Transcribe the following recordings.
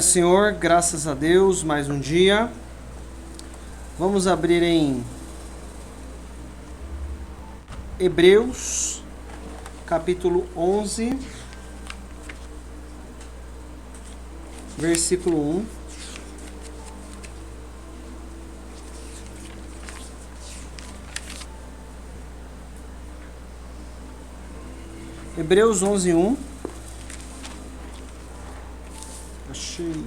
Senhor, graças a Deus, mais um dia. Vamos abrir em Hebreus, capítulo 11, versículo 1. Hebreus 11, 1. Achei.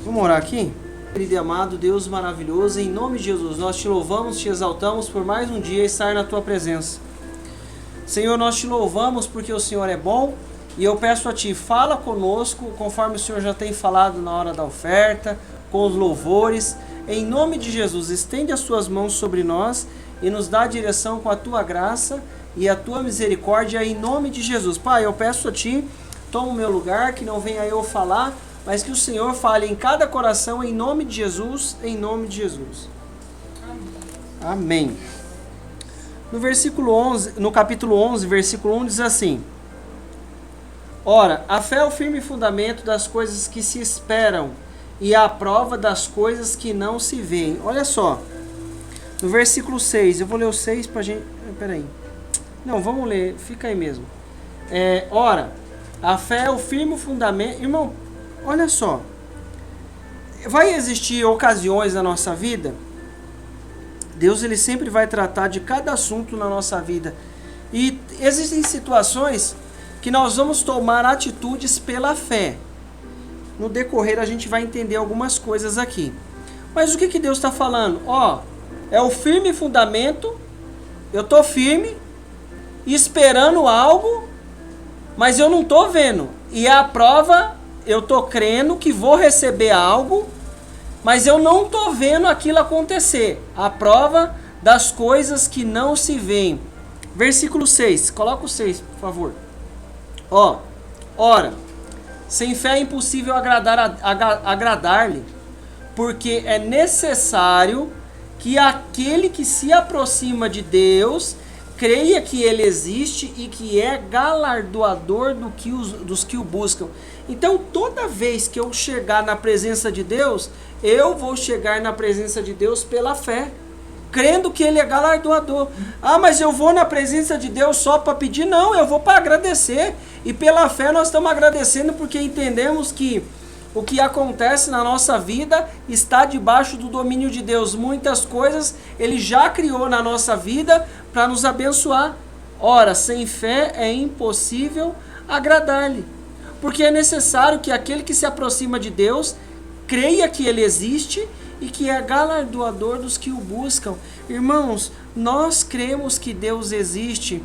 Vamos orar aqui? Querido e amado Deus maravilhoso, em nome de Jesus, nós te louvamos, te exaltamos por mais um dia estar na tua presença. Senhor, nós te louvamos porque o Senhor é bom e eu peço a ti, fala conosco, conforme o Senhor já tem falado na hora da oferta, com os louvores. Em nome de Jesus, estende as suas mãos sobre nós e nos dá a direção com a tua graça e a tua misericórdia em nome de Jesus. Pai, eu peço a ti, toma o meu lugar, que não venha eu falar, mas que o Senhor fale em cada coração em nome de Jesus, em nome de Jesus. Amém. No versículo 11, no capítulo 11, versículo 1 diz assim: Ora, a fé é o firme fundamento das coisas que se esperam e a prova das coisas que não se veem. Olha só. No versículo 6, eu vou ler o 6 pra gente... Peraí. Não, vamos ler, fica aí mesmo. Ora, a fé é o firme fundamento... Irmão, olha só. Vai existir ocasiões na nossa vida... Deus ele sempre vai tratar de cada assunto na nossa vida. E existem situações que nós vamos tomar atitudes pela fé. No decorrer a gente vai entender algumas coisas aqui. Mas o que Deus está falando? É o firme fundamento, eu estou firme, esperando algo, mas eu não estou vendo. E a prova, eu estou crendo que vou receber algo, mas eu não estou vendo aquilo acontecer. A prova das coisas que não se veem. Versículo 6, coloca o 6, por favor. Ora, sem fé é impossível agradar-lhe, porque é necessário que aquele que se aproxima de Deus creia que ele existe e que é galardoador dos que o buscam. Então, toda vez que eu chegar na presença de Deus, eu vou chegar na presença de Deus pela fé, crendo que ele é galardoador. Mas eu vou na presença de Deus só para pedir? Não, eu vou para agradecer. E pela fé nós estamos agradecendo porque entendemos que o que acontece na nossa vida está debaixo do domínio de Deus. Muitas coisas ele já criou na nossa vida para nos abençoar. Ora, sem fé é impossível agradar-lhe, porque é necessário que aquele que se aproxima de Deus creia que ele existe e que é galardoador dos que o buscam. Irmãos, nós cremos que Deus existe.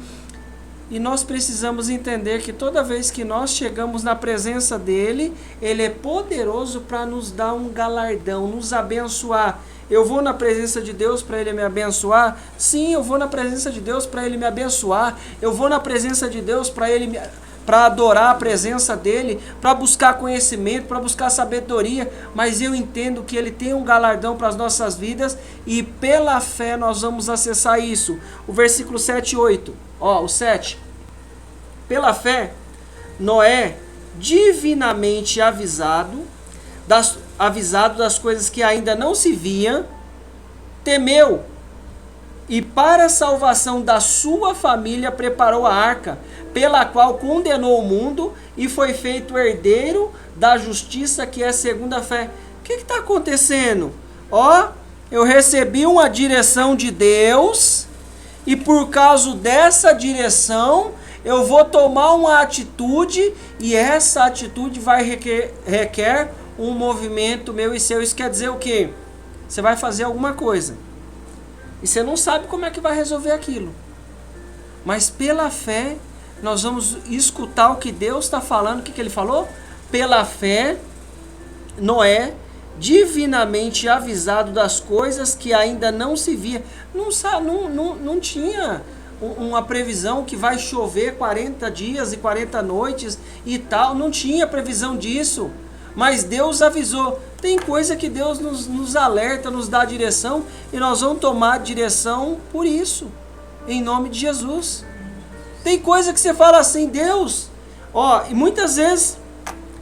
E nós precisamos entender que toda vez que nós chegamos na presença dele, ele é poderoso para nos dar um galardão, nos abençoar. Eu vou na presença de Deus para ele me abençoar? Sim, eu vou na presença de Deus para ele me abençoar. Eu vou na presença de Deus para adorar a presença dele, para buscar conhecimento, para buscar sabedoria, mas eu entendo que ele tem um galardão para as nossas vidas e pela fé nós vamos acessar isso. O versículo 7 e 8, o 7. Pela fé, Noé, divinamente avisado das coisas que ainda não se viam, temeu e para a salvação da sua família preparou a arca, pela qual condenou o mundo e foi feito herdeiro da justiça que é segundo a fé. O que está acontecendo? Eu recebi uma direção de Deus e por causa dessa direção eu vou tomar uma atitude e essa atitude vai requer um movimento meu e seu. Isso quer dizer o quê? Você vai fazer alguma coisa e você não sabe como é que vai resolver aquilo, mas pela fé nós vamos escutar o que Deus está falando. O que ele falou? Pela fé, Noé, divinamente avisado das coisas que ainda não se via. Não tinha uma previsão que vai chover 40 dias e 40 noites e tal. Não tinha previsão disso. Mas Deus avisou. Tem coisa que Deus nos alerta, nos dá direção e nós vamos tomar direção por isso. Em nome de Jesus. Tem coisa que você fala assim, Deus, Ó, e muitas vezes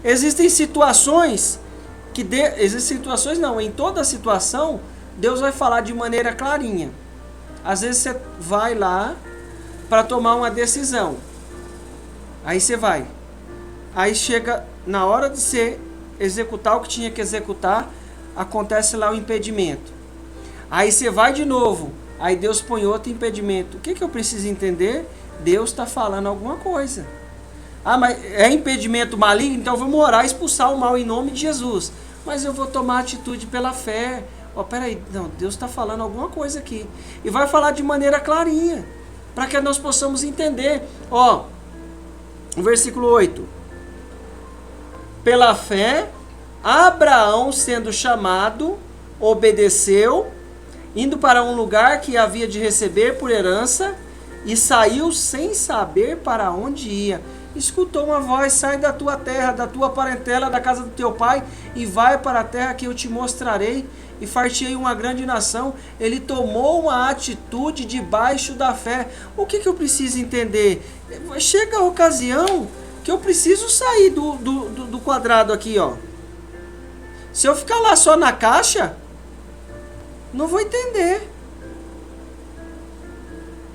existem situações existem situações não, em toda situação Deus vai falar de maneira clarinha. Às vezes você vai lá para tomar uma decisão. Aí você vai. Aí chega na hora de você executar o que tinha que executar, acontece lá o impedimento. Aí você vai de novo. Aí Deus põe outro impedimento. O que eu preciso entender? Deus está falando alguma coisa. Ah, mas é impedimento maligno? Então vamos orar e expulsar o mal em nome de Jesus. Mas eu vou tomar atitude pela fé. Ó, peraí, não, Deus está falando alguma coisa aqui. E vai falar de maneira clarinha, para que nós possamos entender. Ó, o versículo 8. Pela fé, Abraão, sendo chamado, obedeceu, indo para um lugar que havia de receber por herança, e saiu sem saber para onde ia. Escutou uma voz: sai da tua terra, da tua parentela, da casa do teu pai, e vai para a terra que eu te mostrarei, e far-te-ei uma grande nação. Ele tomou uma atitude debaixo da fé. O que eu preciso entender? Chega a ocasião que eu preciso sair do quadrado aqui, ó. Se eu ficar lá só na caixa, não vou entender.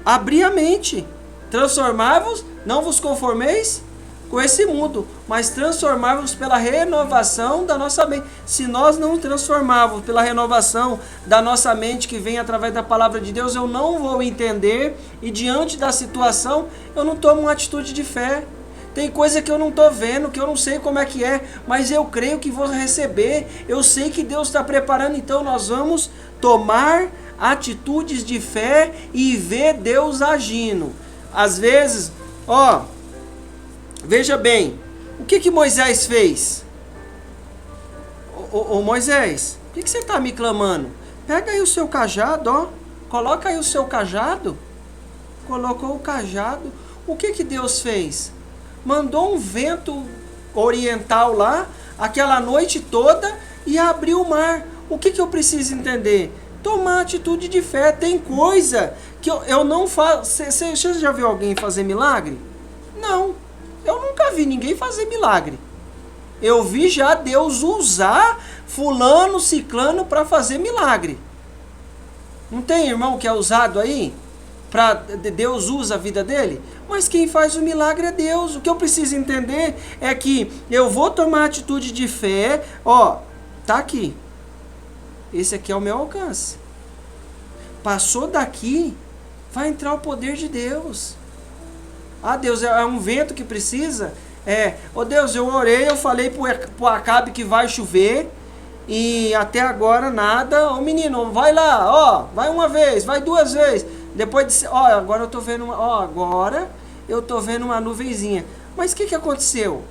Abrir a mente. Transformai-vos, não vos conformeis com esse mundo, mas transformai-vos pela renovação da nossa mente. Se nós não transformarmos pela renovação da nossa mente, que vem através da palavra de Deus, eu não vou entender, e diante da situação, eu não tomo uma atitude de fé. Tem coisa que eu não estou vendo, que eu não sei como é que é, mas eu creio que vou receber. Eu sei que Deus está preparando, então nós vamos tomar atitudes de fé e ver Deus agindo. Às vezes, ó, veja bem, o que Moisés fez? Ô Moisés, o que você está me clamando? Pega aí o seu cajado, ó, coloca aí o seu cajado. Colocou o cajado. O que Deus fez? Mandou um vento oriental lá, aquela noite toda, e abriu o mar. O que eu preciso entender? Tomar atitude de fé. Tem coisa que eu não faço. Você já viu alguém fazer milagre? Não. Eu nunca vi ninguém fazer milagre. Eu vi já Deus usar fulano, ciclano para fazer milagre. Não tem irmão que é usado aí? Deus usa a vida dele? Mas quem faz o milagre é Deus. O que eu preciso entender é que eu vou tomar atitude de fé. Ó, tá aqui. Esse aqui é o meu alcance. Passou daqui, vai entrar o poder de Deus. Ah, Deus, é um vento que precisa? Deus, eu orei, eu falei pro Acabe que vai chover, e até agora nada. Ô menino, vai lá, ó, vai uma vez, vai duas vezes. Depois de, ó, agora eu tô vendo agora eu tô vendo uma nuvenzinha. Mas o que aconteceu?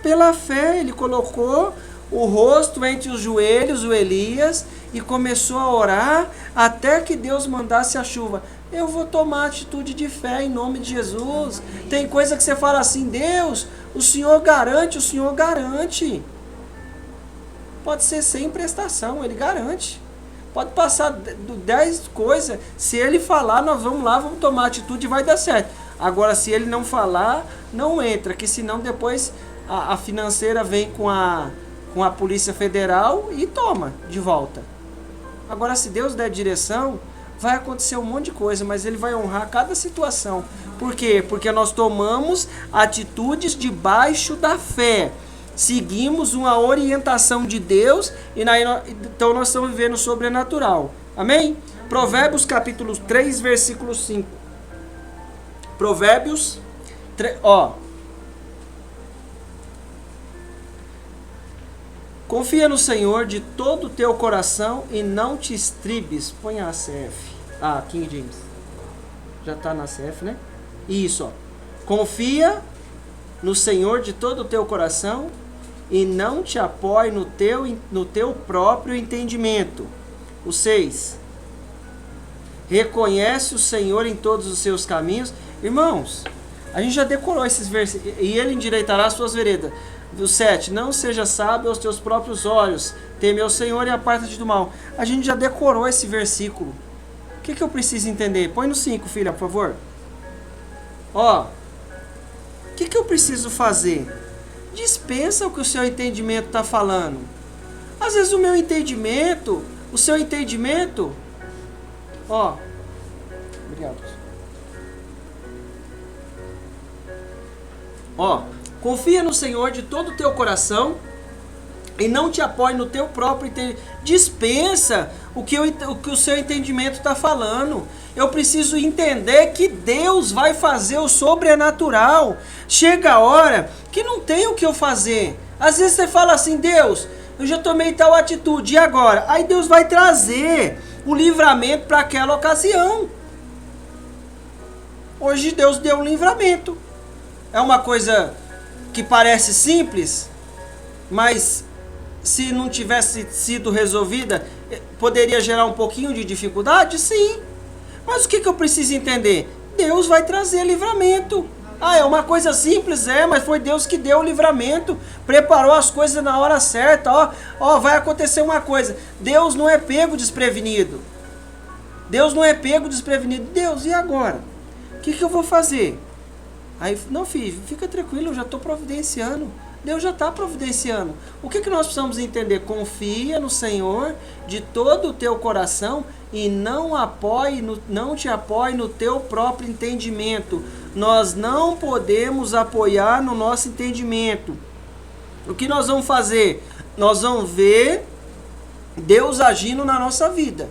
Pela fé, ele colocou o rosto entre os joelhos, o Elias, e começou a orar até que Deus mandasse a chuva. Eu vou tomar atitude de fé em nome de Jesus. Tem coisa que você fala assim: Deus, o Senhor garante, o Senhor garante. Pode ser sem prestação, Ele garante. Pode passar 10 coisas, se Ele falar, nós vamos lá, vamos tomar atitude e vai dar certo. Agora, se Ele não falar, não entra, que senão depois a financeira vem com a Polícia Federal e toma de volta. Agora, se Deus der direção, vai acontecer um monte de coisa, mas Ele vai honrar cada situação. Por quê? Porque nós tomamos atitudes debaixo da fé. Seguimos uma orientação de Deus, então nós estamos vivendo o sobrenatural. Amém? Provérbios capítulo 3, versículo 5. Provérbios 3, ó. Confia no Senhor de todo o teu coração e não te estribes. Põe a CF. Ah, King James. Já está na CF, né? Isso, ó. Confia no Senhor de todo o teu coração e não te apoie no teu próprio entendimento. O 6. Reconhece o Senhor em todos os seus caminhos. Irmãos, a gente já decorou esses versículos. E Ele endireitará as suas veredas. O 7, não seja sábio aos teus próprios olhos, teme ao Senhor e aparta-te do mal. A gente já decorou esse versículo. O que eu preciso entender? Põe no 5, filha, por favor. Ó, O que eu preciso fazer? Dispensa o que o seu entendimento está falando. Às vezes o meu entendimento, o seu entendimento, ó, obrigado. Ó, confia no Senhor de todo o teu coração e não te apoie no teu próprio entendimento. Dispensa o que o seu entendimento está falando. Eu preciso entender que Deus vai fazer o sobrenatural. Chega a hora que não tem o que eu fazer. Às vezes você fala assim, Deus, eu já tomei tal atitude, e agora? Aí Deus vai trazer o livramento para aquela ocasião. Hoje Deus deu um livramento. É uma coisa que parece simples, mas se não tivesse sido resolvida, poderia gerar um pouquinho de dificuldade? Sim. Mas o que eu preciso entender? Deus vai trazer livramento. Ah, é uma coisa simples, mas foi Deus que deu o livramento, preparou as coisas na hora certa. Ó, vai acontecer uma coisa. Deus não é pego desprevenido. Deus não é pego desprevenido. Deus, e agora? O que eu vou fazer? Aí, não, filho, fica tranquilo, eu já estou providenciando. Deus já está providenciando. O que nós precisamos entender? Confia no Senhor de todo o teu coração e não te apoie no teu próprio entendimento. Nós não podemos apoiar no nosso entendimento. O que nós vamos fazer? Nós vamos ver Deus agindo na nossa vida.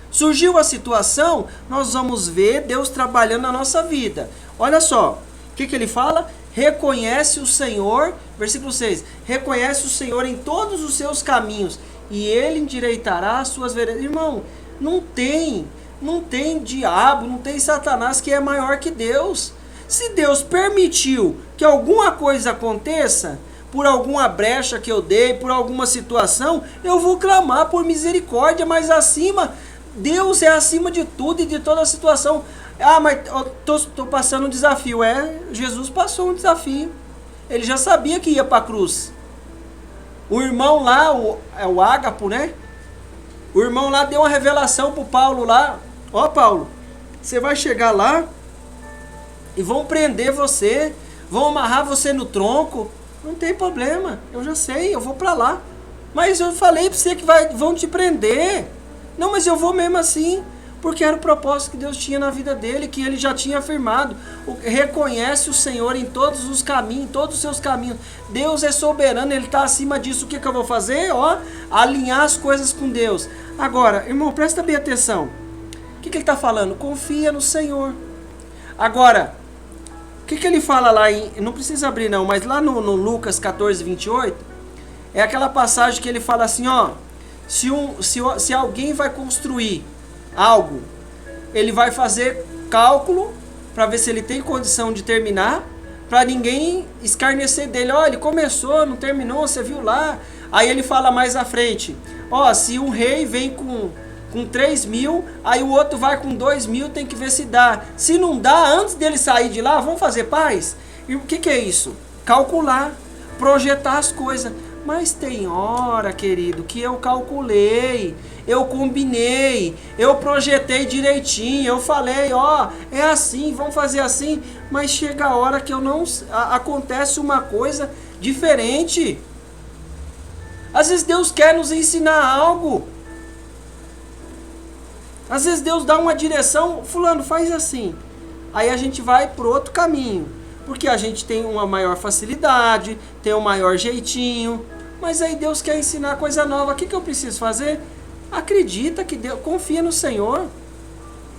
Surgiu a situação, nós vamos ver Deus trabalhando na nossa vida. Olha só, o que ele fala? Reconhece o Senhor, versículo 6, reconhece o Senhor em todos os seus caminhos e Ele endireitará as suas veredas. Irmão, não tem diabo, não tem Satanás que é maior que Deus. Se Deus permitiu que alguma coisa aconteça, por alguma brecha que eu dei, por alguma situação, eu vou clamar por misericórdia, mas Deus é acima de tudo e de toda a situação. Ah, mas estou passando um desafio. Jesus passou um desafio. Ele já sabia que ia para a cruz. O irmão lá, o Ágapo, né? O irmão lá deu uma revelação para o Paulo lá. Ó, Paulo, você vai chegar lá e vão prender você, vão amarrar você no tronco. Não tem problema, eu já sei, eu vou para lá. Mas eu falei para você que vão te prender. Não, mas eu vou mesmo assim. Porque era o propósito que Deus tinha na vida dele, que ele já tinha afirmado. Reconhece o Senhor em todos os caminhos, em todos os seus caminhos. Deus é soberano, ele está acima disso. O que eu vou fazer? Alinhar as coisas com Deus. Agora, irmão, presta bem atenção. O que ele está falando? Confia no Senhor. Agora, o que ele fala lá não precisa abrir não, mas lá no Lucas 14, 28, é aquela passagem que ele fala assim, se alguém vai construir algo, ele vai fazer cálculo para ver se ele tem condição de terminar, para ninguém escarnecer dele. Ele começou, não terminou, você viu lá. Aí ele fala mais à frente, se um rei vem com 3.000, aí o outro vai com 2.000, tem que ver se dá. Se não dá, antes dele sair de lá, vamos fazer paz? E o que é isso? Calcular, projetar as coisas. Mas tem hora, querido, que eu calculei, eu combinei, eu projetei direitinho, eu falei, é assim, vamos fazer assim, mas chega a hora que acontece uma coisa diferente. Às vezes Deus quer nos ensinar algo. Às vezes Deus dá uma direção, fulano, faz assim. Aí a gente vai por outro caminho, porque a gente tem uma maior facilidade, tem um maior jeitinho. Mas aí Deus quer ensinar coisa nova. O que eu preciso fazer? Acredita que Deus, confia no Senhor.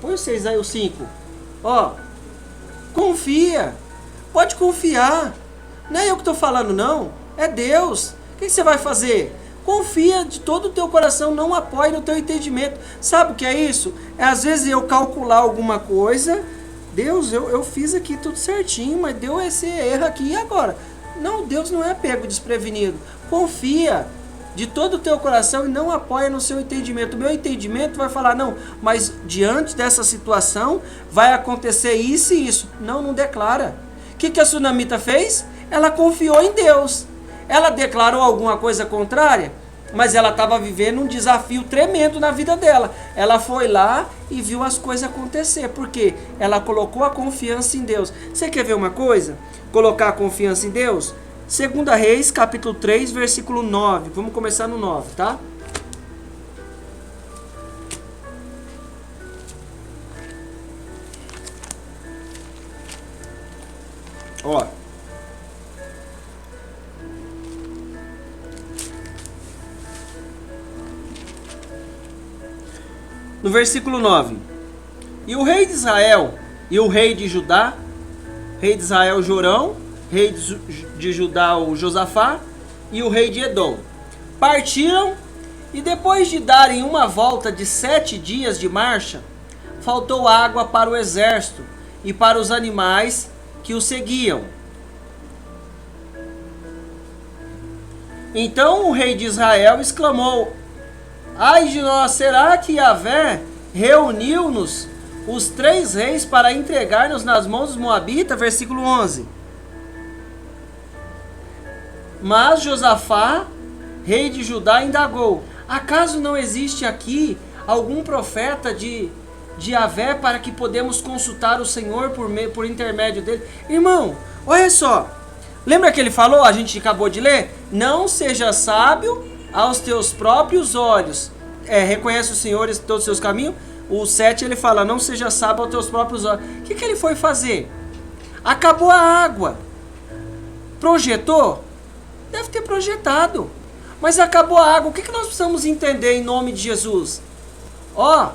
Põe vocês aí o 5. Confia. Pode confiar. Não é eu que estou falando não. É Deus. O que você vai fazer? Confia de todo o teu coração. Não apoie no teu entendimento. Sabe o que é isso? Às vezes eu calcular alguma coisa. Deus, eu fiz aqui tudo certinho, mas deu esse erro aqui e agora? Não, Deus não é pego desprevenido. Confia de todo o teu coração e não apoia no seu entendimento. O meu entendimento vai falar, não, mas diante dessa situação vai acontecer isso e isso. Não declara. O que a sunamita fez? Ela confiou em Deus. Ela declarou alguma coisa contrária? Mas ela estava vivendo um desafio tremendo na vida dela. Ela foi lá e viu as coisas acontecer. Por quê? Ela colocou a confiança em Deus. Você quer ver uma coisa? Colocar a confiança em Deus? 2 Reis, capítulo 3, versículo 9. Vamos começar no 9, tá? Ó. No versículo 9. E o rei de Israel e o rei de Judá, rei de Israel Jorão, rei de Judá o Josafá e o rei de Edom, partiram, e depois de darem uma volta de 7 dias de marcha, faltou água para o exército e para os animais que o seguiam. Então o rei de Israel exclamou: ai de nós, será que Yahvé reuniu-nos, os 3 reis, para entregar-nos nas mãos dos moabitas? Versículo 11. Mas Josafá, rei de Judá, indagou: acaso não existe aqui algum profeta de Yahvé para que podemos consultar o Senhor por intermédio dele? Irmão, olha só. Lembra que ele falou, a gente acabou de ler? Não seja sábio aos teus próprios olhos. Reconhece o Senhor em todos os seus caminhos. O 7 ele fala, não seja sábio aos teus próprios olhos. O que ele foi fazer? Acabou a água. Projetou? Deve ter projetado. Mas acabou a água. O que nós precisamos entender em nome de Jesus? Ó,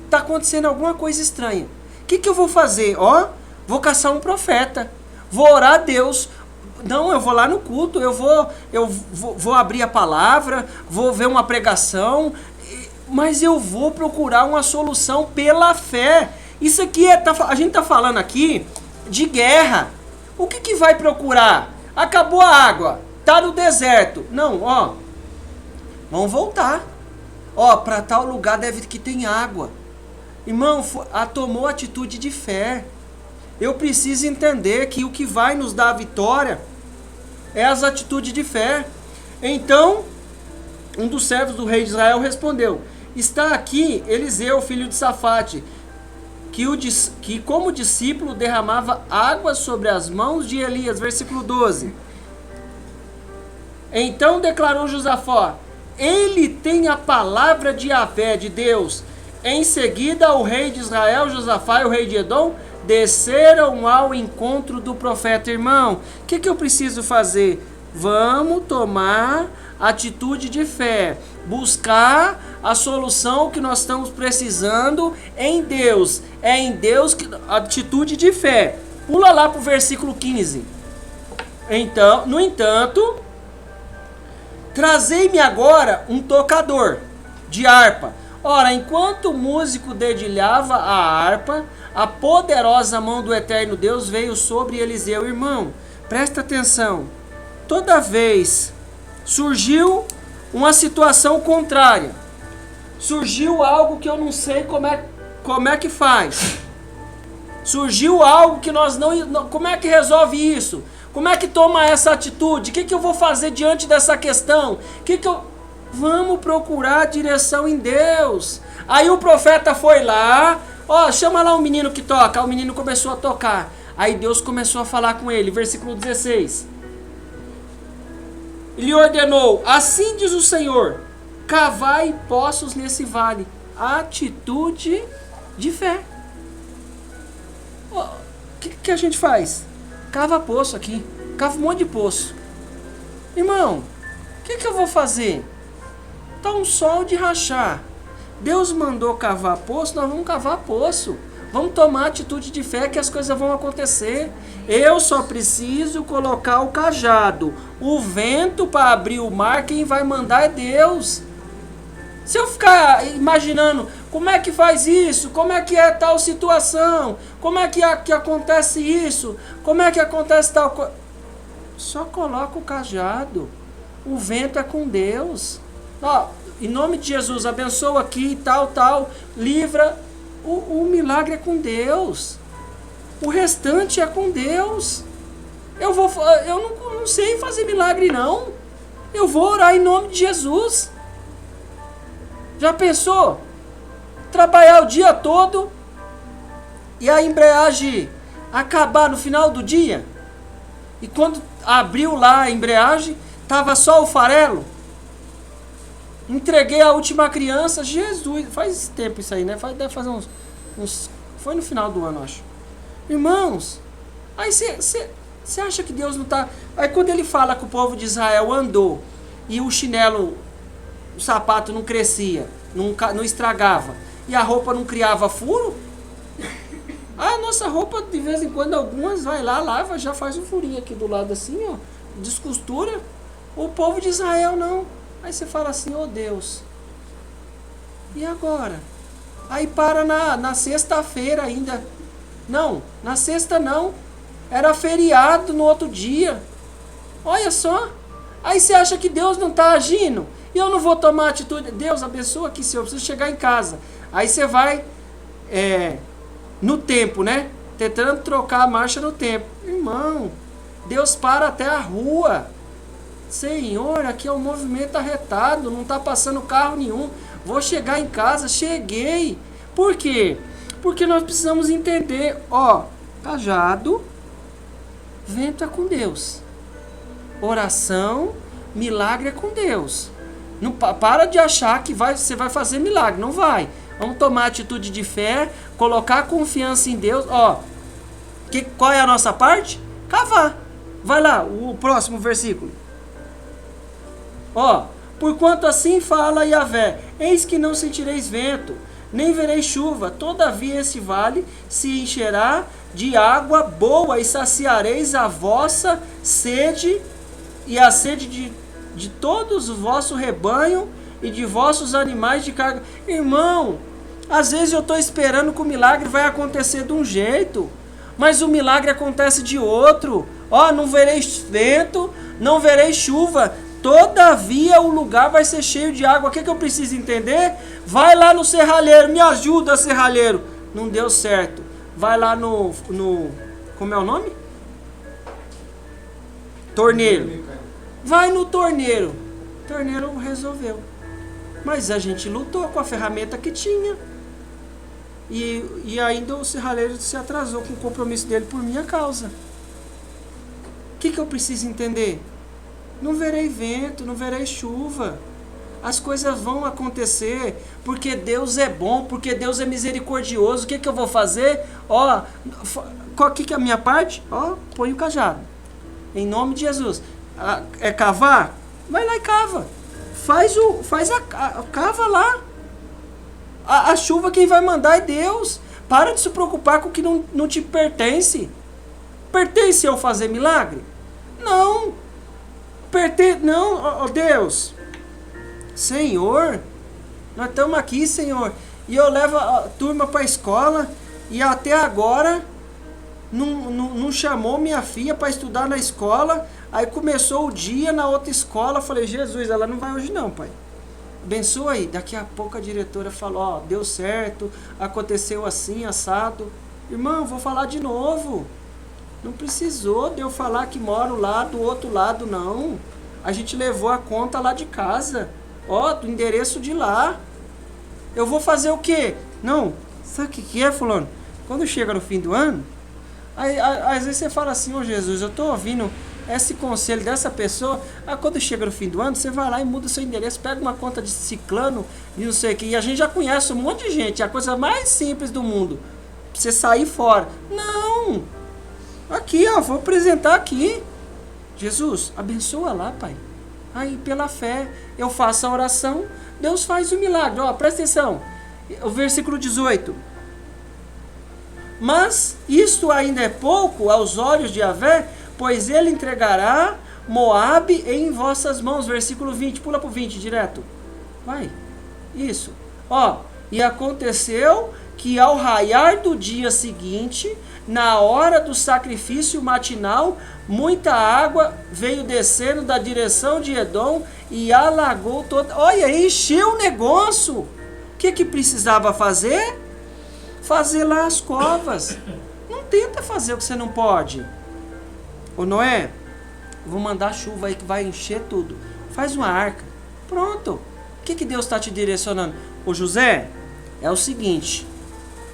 tá acontecendo alguma coisa estranha. O que eu vou fazer? Ó, vou caçar um profeta. Vou orar a Deus. Não, eu vou lá no culto, eu vou abrir a palavra, vou ver uma pregação, mas eu vou procurar uma solução pela fé. Isso aqui a gente está falando aqui de guerra. O que vai procurar? Acabou a água, tá no deserto. Não, ó, vamos voltar. Ó, para tal lugar deve que tem água. Irmão, tomou atitude de fé. Eu preciso entender que o que vai nos dar a vitória é as atitudes de fé. Então, um dos servos do rei de Israel respondeu: está aqui Eliseu, filho de Safate, que como discípulo derramava água sobre as mãos de Elias. Versículo 12. Então declarou Josafá: ele tem a palavra de Yahvé, de Deus. Em seguida, o rei de Israel, Josafá, e o rei de Edom desceram ao encontro do profeta. Irmão, o que eu preciso fazer? Vamos tomar atitude de fé, buscar a solução que nós estamos precisando em Deus. É em Deus que atitude de fé. Pula lá para o versículo 15. Então, no entanto, trazei-me agora um tocador de harpa. Ora, enquanto o músico dedilhava a harpa, a poderosa mão do eterno Deus veio sobre Eliseu. Irmão, presta atenção. Toda vez surgiu uma situação contrária, surgiu algo que eu não sei como é que faz, surgiu algo que nós não... Como é que resolve isso? Como é que toma essa atitude? O que eu vou fazer diante dessa questão? Vamos procurar direção em Deus. Aí o profeta foi lá, ó, chama lá um menino que toca. O menino começou a tocar. Aí Deus começou a falar com ele. Versículo 16. Ele ordenou: assim diz o Senhor, cavai poços nesse vale. Atitude de fé. O que a gente faz? Cava poço aqui. Cava um monte de poço. Irmão, o que eu vou fazer? Tá um sol de rachar. Deus mandou cavar poço, nós vamos cavar poço. Vamos tomar atitude de fé que as coisas vão acontecer. Eu só preciso colocar o cajado. O vento para abrir o mar, quem vai mandar é Deus. Se eu ficar imaginando como é que faz isso, como é que é tal situação, como é que acontece isso, como é que acontece tal coisa, só coloca o cajado. O vento é com Deus. Ó, em nome de Jesus, abençoa aqui, tal, livra. O milagre é com Deus. O restante é com Deus. Eu não sei fazer milagre, não. Eu vou orar em nome de Jesus. Já pensou? Trabalhar o dia todo e a embreagem acabar no final do dia? E quando abriu lá a embreagem, tava só o farelo? Entreguei a última criança, Jesus, faz tempo isso aí, né? Deve fazer uns... Foi no final do ano, acho. Irmãos, aí você acha que Deus não tá... Aí quando ele fala que o povo de Israel andou e o chinelo, o sapato não crescia, não estragava, e a roupa não criava furo, a nossa roupa, de vez em quando, algumas vai lá, lava, já faz um furinho aqui do lado assim, ó, descostura. O povo de Israel não. Aí você fala assim, oh Deus, e agora? Aí para na sexta-feira ainda. Não, na sexta não. Era feriado no outro dia. Olha só. Aí você acha que Deus não está agindo? E eu não vou tomar atitude. Deus abençoa aqui, Senhor, eu preciso chegar em casa. Aí você vai no tempo, né? Tentando trocar a marcha no tempo. Irmão, Deus para até a rua. Senhor, aqui é um movimento arretado, não está passando carro nenhum. Vou chegar em casa, cheguei. Por quê? Porque nós precisamos entender, ó, cajado, vento é com Deus. Oração, milagre é com Deus. Não para de achar que você vai fazer milagre, não vai. Vamos tomar atitude de fé, colocar confiança em Deus. Ó, qual é a nossa parte? Cavar. Vai lá, o próximo versículo. Ó, porquanto assim fala Yahvé, eis que não sentireis vento, nem vereis chuva, todavia esse vale se encherá de água boa, e saciareis a vossa sede, e a sede de todos o vosso rebanho, e de vossos animais de carga. Irmão, às vezes eu estou esperando que o milagre vai acontecer de um jeito, mas o milagre acontece de outro. Ó, não vereis vento, não vereis chuva, todavia o lugar vai ser cheio de água. O que eu preciso entender? Vai lá no serralheiro, me ajuda, serralheiro. Não deu certo. Vai lá no como é o nome? Torneiro. Vai no torneiro. O torneiro resolveu. Mas a gente lutou com a ferramenta que tinha. E ainda o serralheiro se atrasou com o compromisso dele por minha causa. O que eu preciso entender? Não verei vento, não verei chuva. As coisas vão acontecer porque Deus é bom, porque Deus é misericordioso. O que eu vou fazer? Ó, o que é a minha parte? Ó, põe o cajado. Em nome de Jesus. É cavar? Vai lá e cava. Cava lá. A chuva quem vai mandar é Deus. Para de se preocupar com o que não te pertence. Pertence eu fazer milagre? Não. Não, ó Deus. Senhor, nós estamos aqui, Senhor. E eu levo a turma para a escola e até agora não chamou minha filha para estudar na escola. Aí começou o dia na outra escola. Eu falei, Jesus, ela não vai hoje não, pai. Abençoa aí. Daqui a pouco a diretora falou, ó, deu certo, aconteceu assim, assado. Irmão, vou falar de novo. Não precisou de eu falar que moro lá do outro lado, não. A gente levou a conta lá de casa. Ó, do endereço de lá. Eu vou fazer o quê? Não, sabe o que é, fulano? Quando chega no fim do ano, aí, às vezes você fala assim, ô Jesus, eu tô ouvindo esse conselho dessa pessoa. Aí quando chega no fim do ano, você vai lá e muda o seu endereço, pega uma conta de ciclano e não sei o que. E a gente já conhece um monte de gente, é a coisa mais simples do mundo. Pra você sair fora. Não! Aqui, ó, vou apresentar aqui. Jesus, abençoa lá, pai. Aí, pela fé, eu faço a oração, Deus faz o milagre. Ó, presta atenção. O versículo 18. Mas isto ainda é pouco aos olhos de Yahvé, pois ele entregará Moabe em vossas mãos. Versículo 20. Pula pro 20 direto. Vai. Isso. Ó, e aconteceu que ao raiar do dia seguinte, na hora do sacrifício matinal, muita água veio descendo da direção de Edom e alagou toda... Olha, encheu o negócio. O que precisava fazer? Fazer lá as covas. Não tenta fazer o que você não pode. Ô Noé, vou mandar chuva aí que vai encher tudo. Faz uma arca. Pronto. que Deus está te direcionando? Ô José, é o seguinte,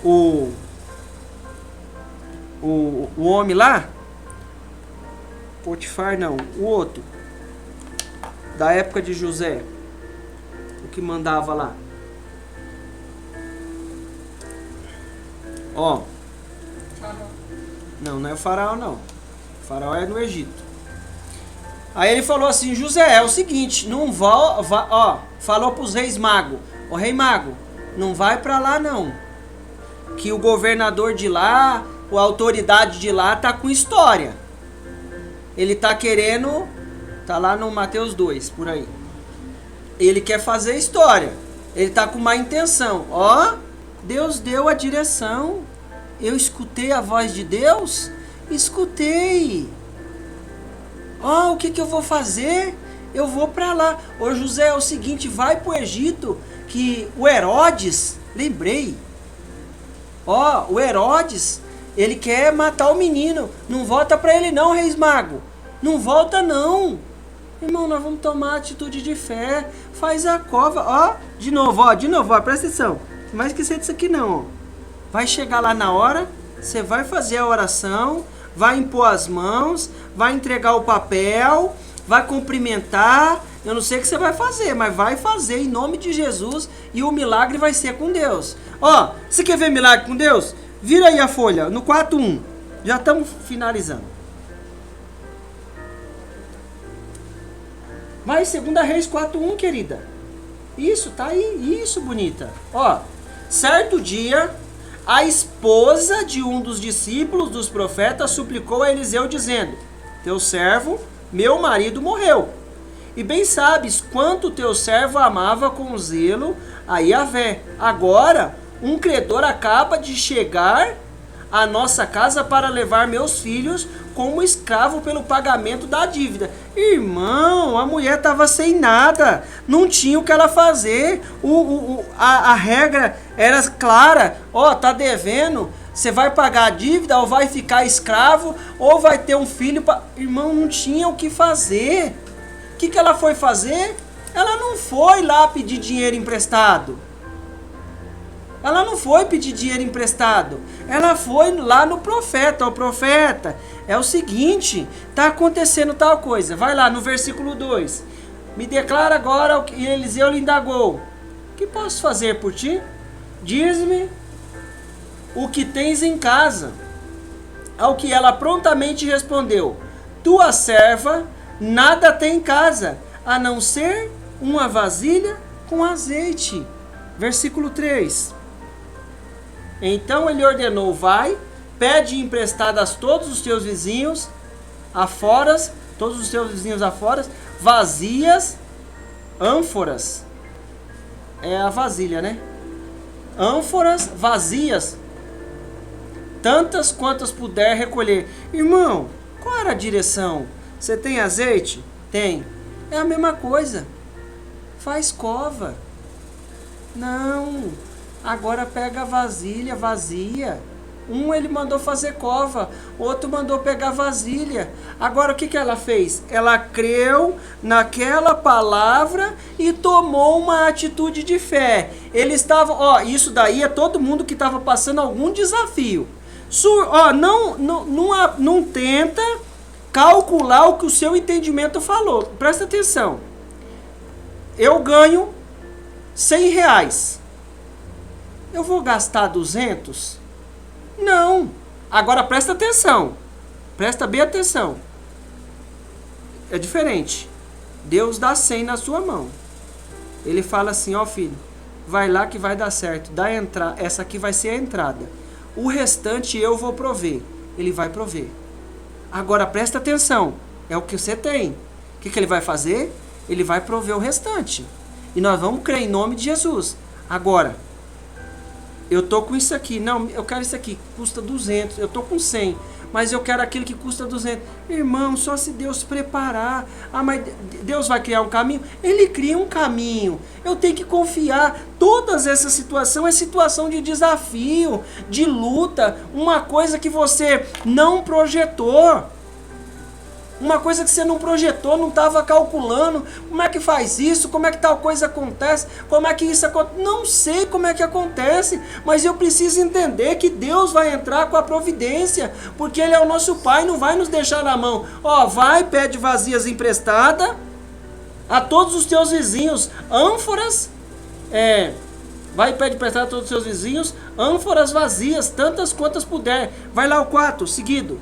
o homem lá, Potifar não, o outro, da época de José, o que mandava lá. Ó, não é o faraó não, o faraó é no Egito. Aí ele falou assim, José, é o seguinte, não falou pros reis magos, ô rei mago, não vai pra lá não, que o governador de lá, a autoridade de lá tá com história. Ele tá querendo, tá lá no Mateus 2, por aí. Ele quer fazer história, ele tá com má intenção. Ó, Deus deu a direção, eu escutei a voz de Deus, escutei. Ó, o que eu vou fazer? Eu vou pra lá. Ô José, é o seguinte, vai pro Egito, que o Herodes, lembrei. Ó, o Herodes, ele quer matar o menino. Não volta pra ele não, Reis Mago. Não volta não. Irmão, nós vamos tomar atitude de fé. Faz a cova. Ó, de novo, presta atenção. Não vai esquecer disso aqui não, ó. Vai chegar lá na hora, você vai fazer a oração, vai impor as mãos, vai entregar o papel, vai cumprimentar. Eu não sei o que você vai fazer, mas vai fazer em nome de Jesus e o milagre vai ser com Deus. Ó, você quer ver milagre com Deus? Vira aí a folha, no 4:1. Já estamos finalizando. Vai, 2 Reis 4:1, querida. Isso, tá aí. Isso, bonita. Ó, certo dia, a esposa de um dos discípulos dos profetas suplicou a Eliseu, dizendo: teu servo, meu marido, morreu. E bem sabes quanto teu servo amava com zelo a Yahvé. Agora, um credor acaba de chegar à nossa casa para levar meus filhos como escravo pelo pagamento da dívida. Irmão, a mulher estava sem nada, não tinha o que ela fazer. A regra era clara. Ó, tá devendo, você vai pagar a dívida, ou vai ficar escravo, ou vai ter um filho. Irmão, não tinha o que fazer. O que ela foi fazer? Ela não foi lá pedir dinheiro emprestado. Ela não foi pedir dinheiro emprestado. Ela foi lá no profeta. O profeta, é o seguinte, tá acontecendo tal coisa. Vai lá no versículo 2. Me declara agora o que Eliseu lhe indagou. O que posso fazer por ti? Diz-me o que tens em casa. Ao que ela prontamente respondeu: tua serva nada tem em casa, a não ser uma vasilha com azeite. Versículo 3. Então ele ordenou: vai, pede emprestadas todos os teus vizinhos aforas, vazias, ânforas. É a vasilha, né? Ânforas vazias, tantas quantas puder recolher. Irmão, qual era a direção? Você tem azeite? Tem. É a mesma coisa. Faz cova. Não. Agora pega a vasilha vazia. Um ele mandou fazer cova, outro mandou pegar vasilha. Agora o que ela fez? Ela creu naquela palavra e tomou uma atitude de fé. Eles estavam, ó, isso daí é todo mundo que estava passando algum desafio. Não tenta calcular o que o seu entendimento falou. Presta atenção. Eu ganho R$100. Eu vou gastar 200? Não. Agora presta atenção. Presta bem atenção. É diferente. Deus dá 100 na sua mão. Ele fala assim: ó filho, vai lá que vai dar certo. Essa aqui vai ser a entrada. O restante eu vou prover. Ele vai prover. Agora presta atenção. É o que você tem. O que ele vai fazer? Ele vai prover o restante. E nós vamos crer em nome de Jesus. Agora, eu tô com isso aqui. Não, eu quero isso aqui. Custa 200. Eu tô com 100. Mas eu quero aquilo que custa 200. Irmão, só se Deus preparar. Ah, mas Deus vai criar um caminho? Ele cria um caminho. Eu tenho que confiar. Todas essa situação é situação de desafio, de luta. Uma coisa que você não projetou. Uma coisa que você não projetou, não estava calculando. Como é que faz isso? Como é que tal coisa acontece? Como é que isso acontece? Não sei como é que acontece, mas eu preciso entender que Deus vai entrar com a providência, porque Ele é o nosso Pai, não vai nos deixar na mão. Ó, vai, pede vasilhas emprestada a todos os teus vizinhos, ânforas, vai e pede emprestado a todos os seus vizinhos, ânforas vazias, tantas quantas puder. Vai lá o 4, seguido.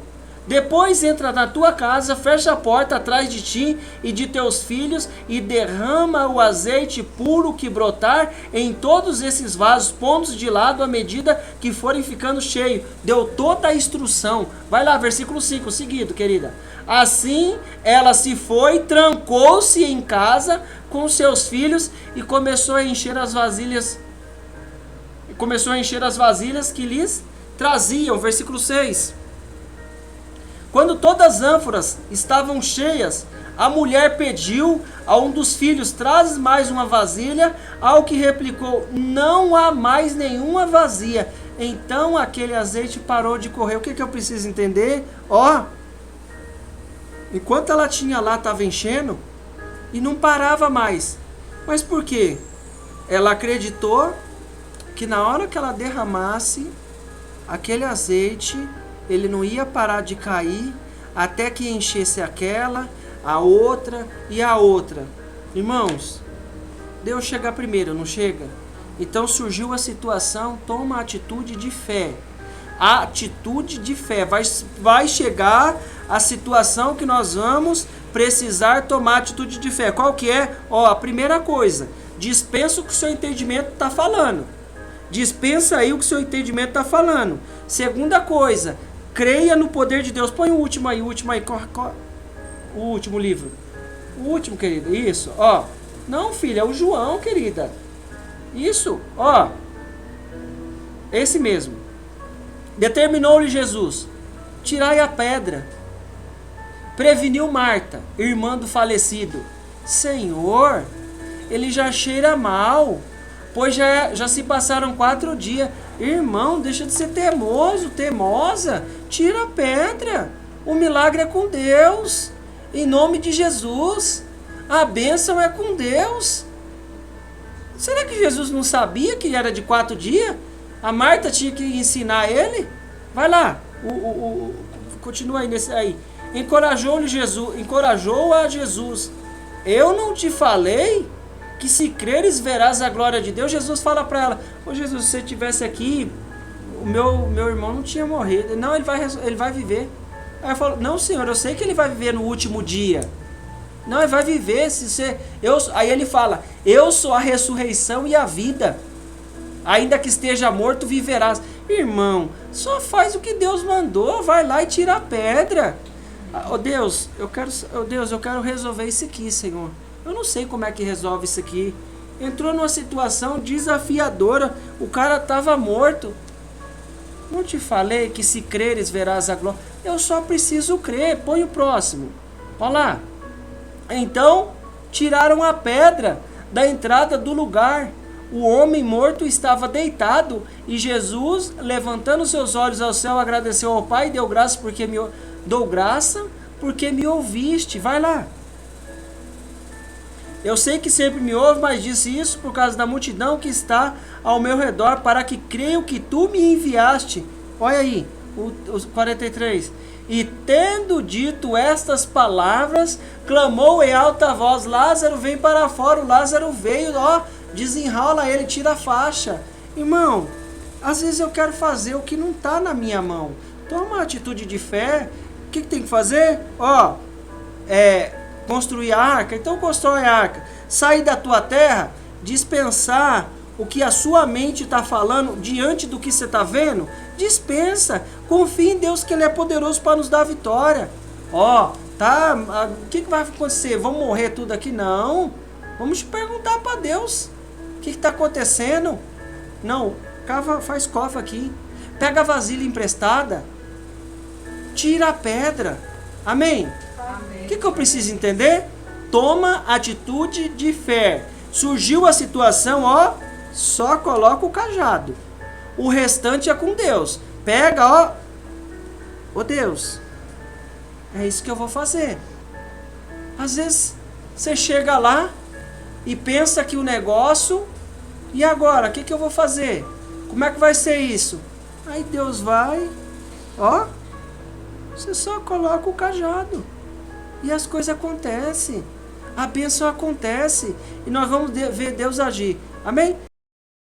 Depois entra na tua casa, fecha a porta atrás de ti e de teus filhos e derrama o azeite puro que brotar em todos esses vasos, pondo de lado à medida que forem ficando cheios. Deu toda a instrução. Vai lá, versículo 5, seguido, querida. Assim ela se foi, trancou-se em casa com seus filhos e começou a encher as vasilhas. Que lhes traziam. Versículo 6. Quando todas as ânforas estavam cheias, a mulher pediu a um dos filhos: traz mais uma vasilha. Ao que replicou: não há mais nenhuma vazia. Então aquele azeite parou de correr. O que eu preciso entender? Enquanto ela tinha lá, estava enchendo e não parava mais. Mas por quê? Ela acreditou que na hora que ela derramasse aquele azeite, ele não ia parar de cair até que enchesse aquela, a outra e a outra. Irmãos, Deus chega primeiro, não chega? Então surgiu a situação, toma a atitude de fé. A atitude de fé. Vai chegar a situação que nós vamos precisar tomar atitude de fé. Qual que é? A primeira coisa, dispensa o que o seu entendimento está falando. Dispensa aí o que o seu entendimento está falando. Segunda coisa, creia no poder de Deus. Põe o último aí. O último livro. O último, querida. Isso, Não, filha, é o João, querida. Isso, Esse mesmo. Determinou-lhe Jesus: tirai a pedra. Preveniu Marta, irmã do falecido: Senhor, ele já cheira mal, pois já se passaram 4 dias. Irmão, deixa de ser teimosa. Tira a pedra. O milagre é com Deus. Em nome de Jesus. A bênção é com Deus. Será que Jesus não sabia que era de 4 dias? A Marta tinha que ensinar ele? Vai lá. Continua aí nesse aí. Encorajou a Jesus. Eu não te falei que se creres verás a glória de Deus? Jesus fala para ela: Jesus, se você estivesse aqui, o meu irmão não tinha morrido. Não, ele vai viver. Aí eu falo: não, Senhor, eu sei que ele vai viver no último dia. Não, ele vai viver. Aí ele fala: eu sou a ressurreição e a vida. Ainda que esteja morto, viverás. Irmão, só faz o que Deus mandou. Vai lá e tira a pedra. Deus, eu quero resolver isso aqui, Senhor. Eu não sei como é que resolve isso aqui. Entrou numa situação desafiadora. O cara estava morto. Não te falei que se creres verás a glória? Eu só preciso crer. Põe o próximo. Olha lá. Então tiraram a pedra da entrada do lugar. O homem morto estava deitado. E Jesus, levantando seus olhos ao céu, agradeceu ao Pai e deu graça porque me ouviste. Vai lá. Eu sei que sempre me ouve, mas disse isso por causa da multidão que está ao meu redor, para que creio que tu me enviaste. Olha aí, os 43. E tendo dito estas palavras, clamou em alta voz: Lázaro, vem para fora. O Lázaro veio, desenrola ele, tira a faixa. Irmão, às vezes eu quero fazer o que não está na minha mão. Toma uma atitude de fé. O que tem que fazer? Construir a arca. Então constrói a arca. Sair da tua terra, dispensar o que a sua mente está falando diante do que você está vendo. Dispensa. Confia em Deus que Ele é poderoso para nos dar vitória. O que vai acontecer? Vamos morrer tudo aqui? Não. Vamos perguntar para Deus. O que está acontecendo? Não. Faz cofre aqui. Pega a vasilha emprestada. Tira a pedra. Amém? O que eu preciso entender? Toma atitude de fé. Surgiu a situação, só coloca o cajado. O restante é com Deus. Pega, Deus, É isso que eu vou fazer. Às vezes você chega lá e pensa que o negócio, e agora? O que eu vou fazer? Como é que vai ser isso? Aí Deus vai, ó, você só coloca o cajado e as coisas acontecem. A bênção acontece e nós vamos ver Deus agir. Amém?